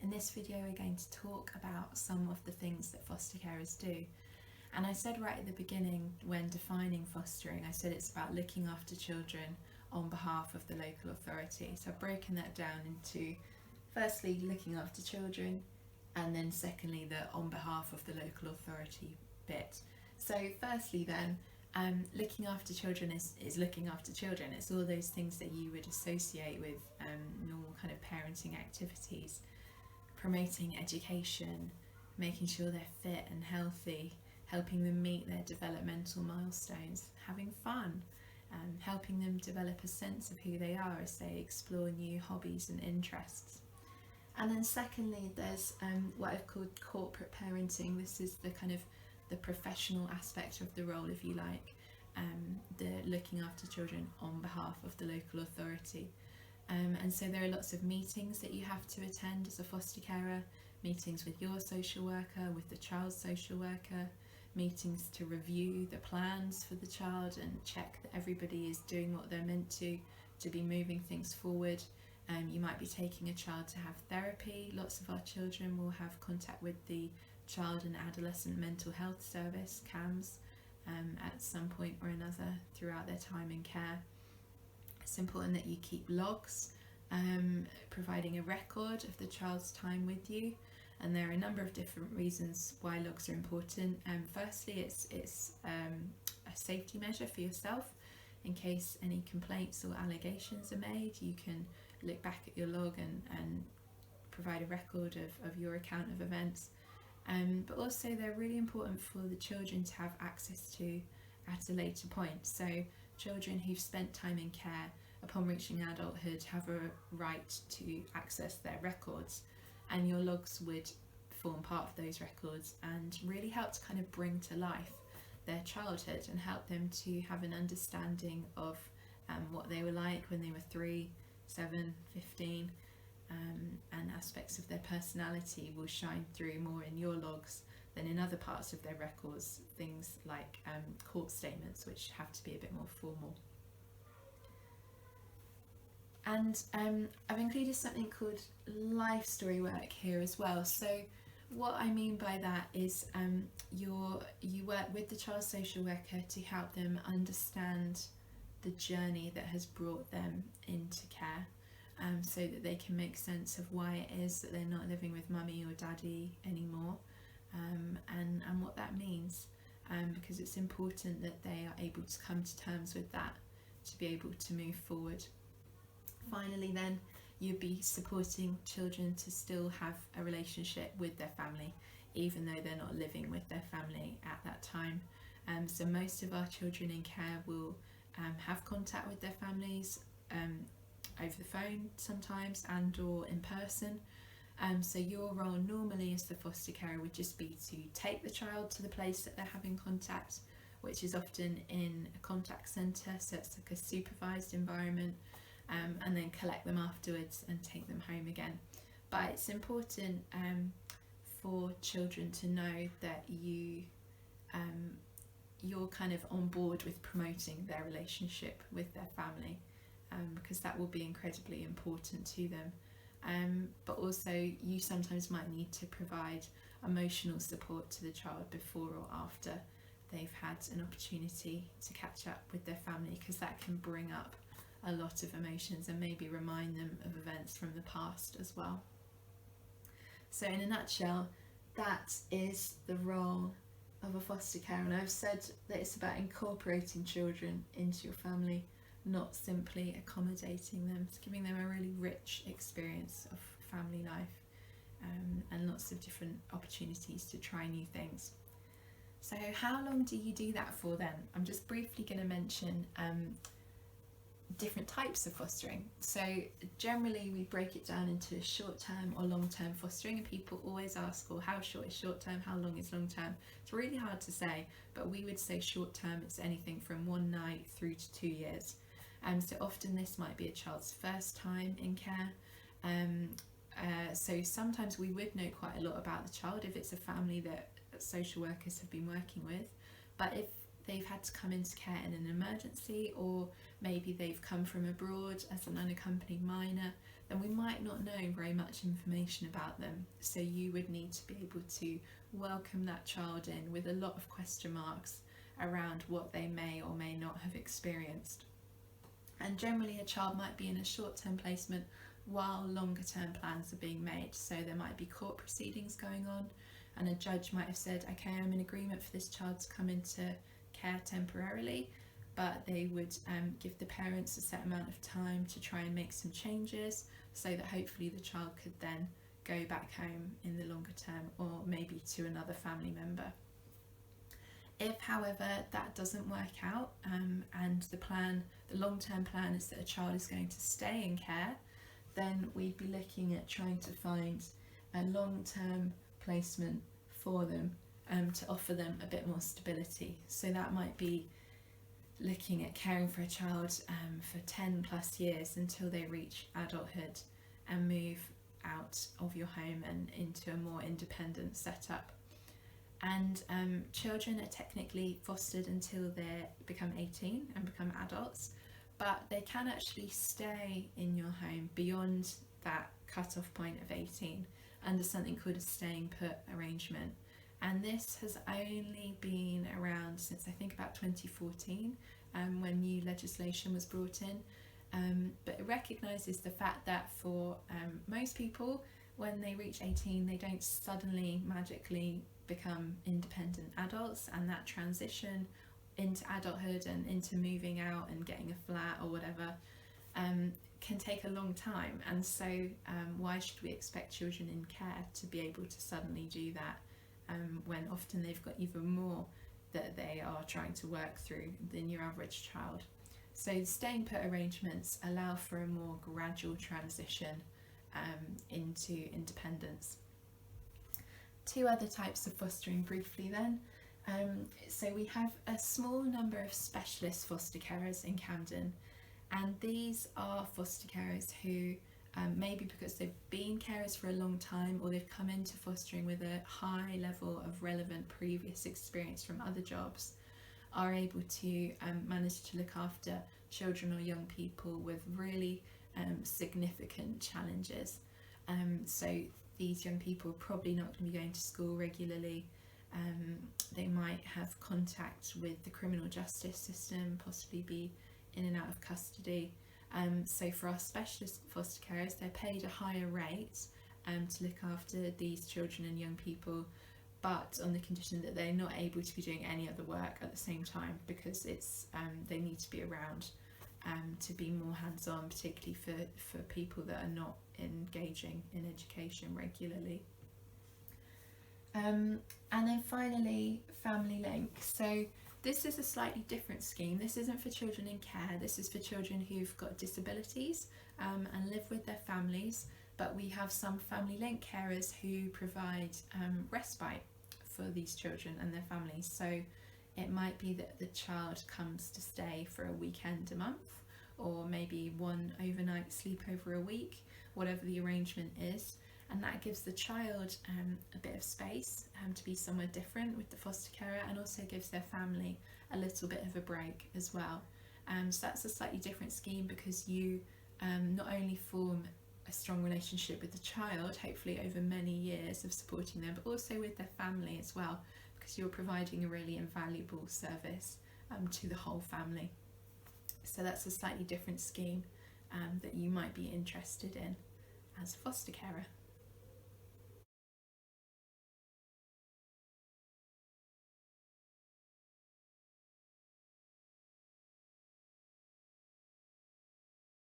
In this video we're going to talk about some of the things that foster carers do. And I said right at the beginning when defining fostering, I said it's about looking after children on behalf of the local authority. So I've broken that down into firstly looking after children, and then secondly the on behalf of the local authority bit. So firstly then, looking after children is looking after children. It's all those things that you would associate with normal kind of parenting activities. Promoting education, making sure they're fit and healthy, helping them meet their developmental milestones, having fun, helping them develop a sense of who they are as they explore new hobbies and interests. And then secondly, there's what I've called corporate parenting. This is the kind of the professional aspect of the role, if you like, the looking after children on behalf of the local authority. And so there are lots of meetings that you have to attend as a foster carer, meetings with your social worker, with the child's social worker, meetings to review the plans for the child and check that everybody is doing what they're meant to be moving things forward. You might be taking a child to have therapy. Lots of our children will have contact with the Child and Adolescent Mental Health Service, CAMHS, at some point or another throughout their time in care. It's important that you keep logs, providing a record of the child's time with you, and there are a number of different reasons why logs are important. Firstly, it's a safety measure for yourself. In case any complaints or allegations are made, you can look back at your log and provide a record of your account of events. But also they're really important for the children to have access to at a later point. So children who've spent time in care upon reaching adulthood have a right to access their records, and your logs would form part of those records and really help to kind of bring to life their childhood and help them to have an understanding of what they were like when they were 3, 7, 15, and aspects of their personality will shine through more in your logs than in other parts of their records, things like court statements, which have to be a bit more formal. And I've included something called life story work here as well. So what I mean by that is you work with the child social worker to help them understand the journey that has brought them into care, so that they can make sense of why it is that they're not living with mummy or daddy anymore, and what that means, because it's important that they are able to come to terms with that to be able to move forward. Finally then, you'd be supporting children to still have a relationship with their family, even though they're not living with their family at that time. So most of our children in care will have contact with their families over the phone sometimes and or in person. So your role normally as the foster carer would just be to take the child to the place that they're having contact, which is often in a contact centre, so it's like a supervised environment, and then collect them afterwards and take them home again. But it's important for children to know that you're kind of on board with promoting their relationship with their family, because that will be incredibly important to them. But also you sometimes might need to provide emotional support to the child before or after they've had an opportunity to catch up with their family, because that can bring up a lot of emotions and maybe remind them of events from the past as well. So in a nutshell, that is the role of a foster carer, and I've said that it's about incorporating children into your family, not simply accommodating them. It's giving them a really rich experience of family life, and lots of different opportunities to try new things. So how long do you do that for then? I'm just briefly going to mention different types of fostering. So generally we break it down into short-term or long-term fostering, and people always ask, well, how short is short-term, how long is long-term? It's really hard to say, but we would say short-term it's anything from 1 night through to 2 years. So often this might be a child's first time in care, so sometimes we would know quite a lot about the child if it's a family that social workers have been working with. But if they've had to come into care in an emergency, or maybe they've come from abroad as an unaccompanied minor, then we might not know very much information about them. So you would need to be able to welcome that child in with a lot of question marks around what they may or may not have experienced. And generally a child might be in a short-term placement while longer term plans are being made. So there might be court proceedings going on, and a judge might have said, okay, I'm in agreement for this child to come into care temporarily, but they would give the parents a set amount of time to try and make some changes so that hopefully the child could then go back home in the longer term, or maybe to another family member. If, however, that doesn't work out and the long-term plan is that a child is going to stay in care, then we'd be looking at trying to find a long-term placement for them to offer them a bit more stability. So that might be looking at caring for a child for 10 plus years until they reach adulthood and move out of your home and into a more independent setup. And children are technically fostered until they become 18 and become adults, but they can actually stay in your home beyond that cut-off point of 18 under something called a staying put arrangement. And this has only been around since I think about 2014 when new legislation was brought in, but it recognises the fact that for most people, when they reach 18, they don't suddenly magically become independent adults, and that transition into adulthood and into moving out and getting a flat or whatever can take a long time. And so why should we expect children in care to be able to suddenly do that when often they've got even more that they are trying to work through than your average child? So staying put arrangements allow for a more gradual transition into independence. Two other types of fostering briefly then. So we have a small number of specialist foster carers in Camden, and these are foster carers who maybe because they've been carers for a long time, or they've come into fostering with a high level of relevant previous experience from other jobs, are able to manage to look after children or young people with really significant challenges. So these young people are probably not going to be going to school regularly. They might have contact with the criminal justice system, possibly be in and out of custody. So for our specialist foster carers, they're paid a higher rate to look after these children and young people, but on the condition that they're not able to be doing any other work at the same time, because it's they need to be around to be more hands-on, particularly for people that are not engaging in education regularly. And then finally, Family Link. So this is a slightly different scheme. This isn't for children in care, this is for children who've got disabilities and live with their families, but we have some Family Link carers who provide respite for these children and their families. So it might be that the child comes to stay for a weekend a month, or maybe one overnight sleepover a week, whatever the arrangement is, and that gives the child a bit of space to be somewhere different with the foster carer, and also gives their family a little bit of a break as well. So that's a slightly different scheme, because you not only form a strong relationship with the child, hopefully over many years of supporting them, but also with their family as well, because you're providing a really invaluable service to the whole family. So that's a slightly different scheme that you might be interested in as a foster carer.